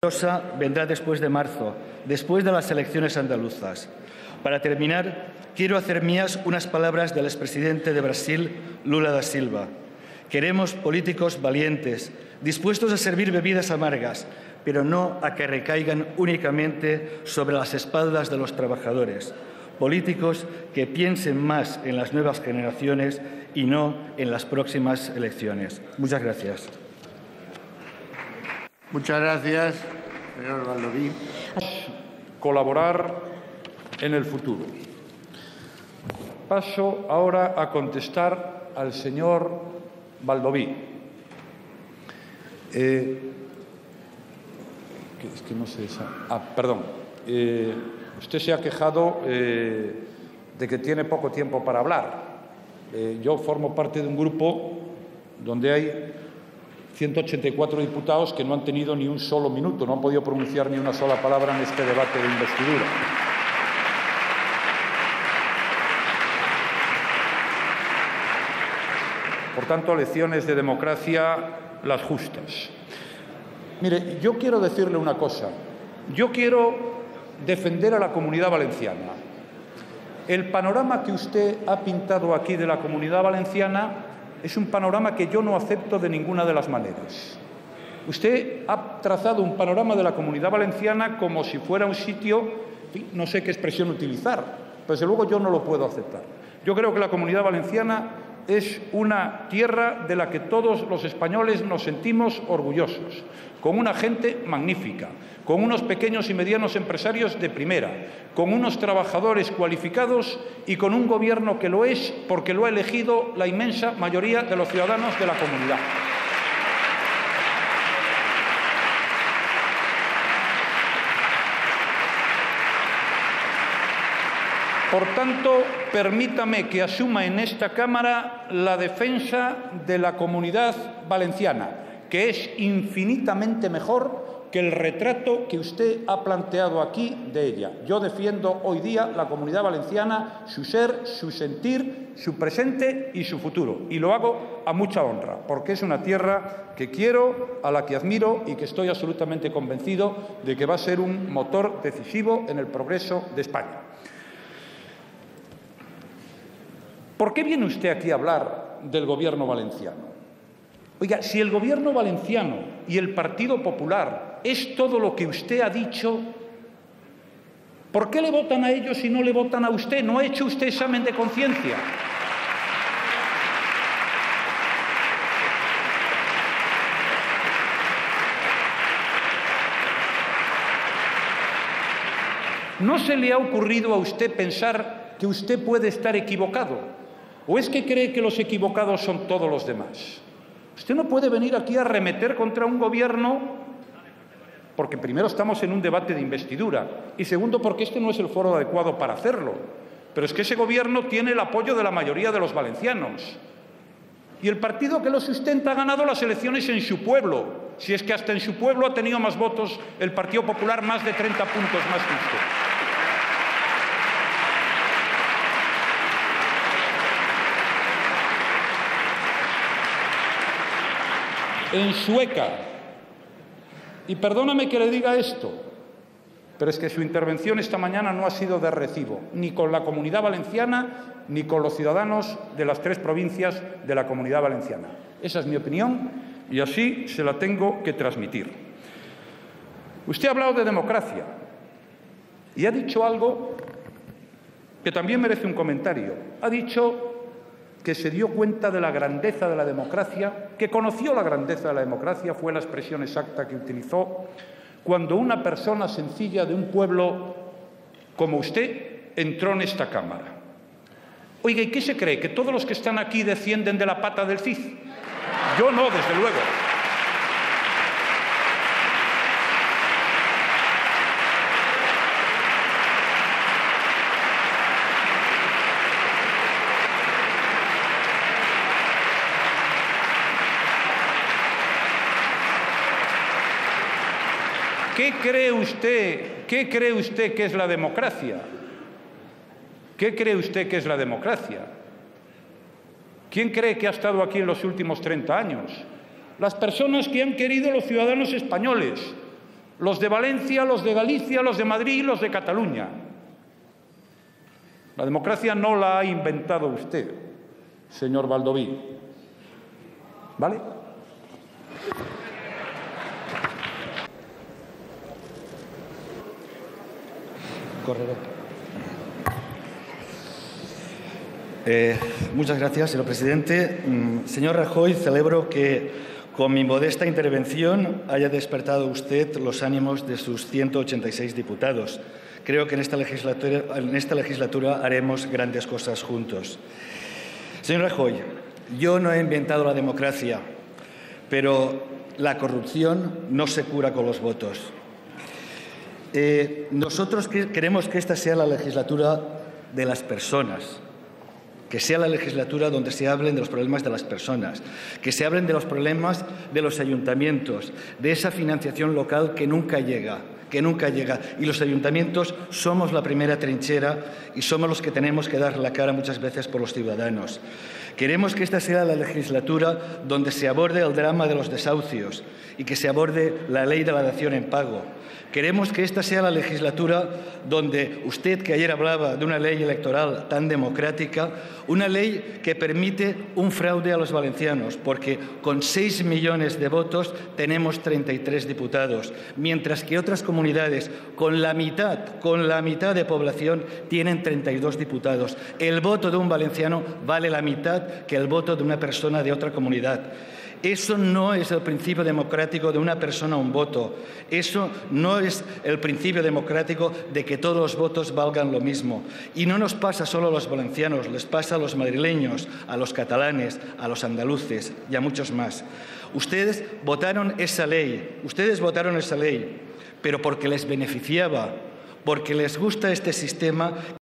vendrá después de marzo, después de las elecciones andaluzas. Para terminar, quiero hacer mías unas palabras del expresidente de Brasil, Lula da Silva. Queremos políticos valientes, dispuestos a servir bebidas amargas, pero no a que recaigan únicamente sobre las espaldas de los trabajadores. Políticos que piensen más en las nuevas generaciones y no en las próximas elecciones. Muchas gracias. Muchas gracias, señor Baldoví. Colaborar en el futuro. Paso ahora a contestar al señor Baldoví. Usted se ha quejado de que tiene poco tiempo para hablar. Yo formo parte de un grupo donde hay 184 diputados que no han tenido ni un solo minuto, no han podido pronunciar ni una sola palabra en este debate de investidura. Por tanto, lecciones de democracia las justas. Mire, yo quiero decirle una cosa. Yo quiero defender a la Comunidad Valenciana. El panorama que usted ha pintado aquí de la Comunidad Valenciana es un panorama que yo no acepto de ninguna de las maneras. Usted ha trazado un panorama de la Comunidad Valenciana como si fuera un sitio, no sé qué expresión utilizar, pero desde luego yo no lo puedo aceptar. Yo creo que la Comunidad Valenciana es una tierra de la que todos los españoles nos sentimos orgullosos, con una gente magnífica, con unos pequeños y medianos empresarios de primera, con unos trabajadores cualificados y con un gobierno que lo es porque lo ha elegido la inmensa mayoría de los ciudadanos de la comunidad. Por tanto, permítame que asuma en esta Cámara la defensa de la Comunidad Valenciana, que es infinitamente mejor que el retrato que usted ha planteado aquí de ella. Yo defiendo hoy día la Comunidad Valenciana, su ser, su sentir, su presente y su futuro. Y lo hago a mucha honra, porque es una tierra que quiero, a la que admiro y que estoy absolutamente convencido de que va a ser un motor decisivo en el progreso de España. ¿Por qué viene usted aquí a hablar del Gobierno valenciano? Oiga, si el Gobierno valenciano y el Partido Popular es todo lo que usted ha dicho, ¿por qué le votan a ellos y no le votan a usted? ¿No ha hecho usted examen de conciencia? ¿No se le ha ocurrido a usted pensar que usted puede estar equivocado? ¿O es que cree que los equivocados son todos los demás? Usted no puede venir aquí a arremeter contra un gobierno porque primero estamos en un debate de investidura y segundo porque este no es el foro adecuado para hacerlo. Pero es que ese gobierno tiene el apoyo de la mayoría de los valencianos. Y el partido que lo sustenta ha ganado las elecciones en su pueblo. Si es que hasta en su pueblo ha tenido más votos el Partido Popular, más de 30 puntos más que usted. En Sueca, y perdóname que le diga esto, pero es que su intervención esta mañana no ha sido de recibo, ni con la Comunidad Valenciana, ni con los ciudadanos de las 3 provincias de la Comunidad Valenciana. Esa es mi opinión y así se la tengo que transmitir. Usted ha hablado de democracia y ha dicho algo que también merece un comentario. Ha dicho que se dio cuenta de la grandeza de la democracia, que conoció la grandeza de la democracia, fue la expresión exacta que utilizó, cuando una persona sencilla de un pueblo como usted entró en esta Cámara. Oiga, ¿y qué se cree? ¿Que todos los que están aquí descienden de la pata del Cid? Yo no, desde luego. ¿Qué cree usted que es la democracia? ¿Qué cree usted que es la democracia? ¿Quién cree que ha estado aquí en los últimos 30 años? Las personas que han querido los ciudadanos españoles. los de Valencia, los de Galicia, los de Madrid, los de Cataluña. La democracia no la ha inventado usted, señor Baldoví. ¿Vale? Muchas gracias, señor presidente. Señor Rajoy, celebro que con mi modesta intervención haya despertado usted los ánimos de sus 186 diputados. Creo que en esta legislatura haremos grandes cosas juntos. Señor Rajoy, yo no he inventado la democracia, pero la corrupción no se cura con los votos. Nosotros queremos que esta sea la legislatura de las personas, que sea la legislatura donde se hablen de los problemas de las personas, que se hablen de los problemas de los ayuntamientos, de esa financiación local que nunca llega. Y los ayuntamientos somos la primera trinchera y somos los que tenemos que dar la cara muchas veces por los ciudadanos. Queremos que esta sea la legislatura donde se aborde el drama de los desahucios y que se aborde la ley de la dación en pago. Queremos que esta sea la legislatura donde usted, que ayer hablaba de una ley electoral tan democrática, una ley que permite un fraude a los valencianos, porque con 6 millones de votos tenemos 33 diputados, mientras que otras comunidades con la mitad de población tienen 32 diputados. El voto de un valenciano vale la mitad que el voto de una persona de otra comunidad. Eso no es el principio democrático de una persona un voto. Eso no es el principio democrático de que todos los votos valgan lo mismo. Y no nos pasa solo a los valencianos, les pasa a los madrileños, a los catalanes, a los andaluces y a muchos más. Ustedes votaron esa ley, pero porque les beneficiaba, porque les gusta este sistema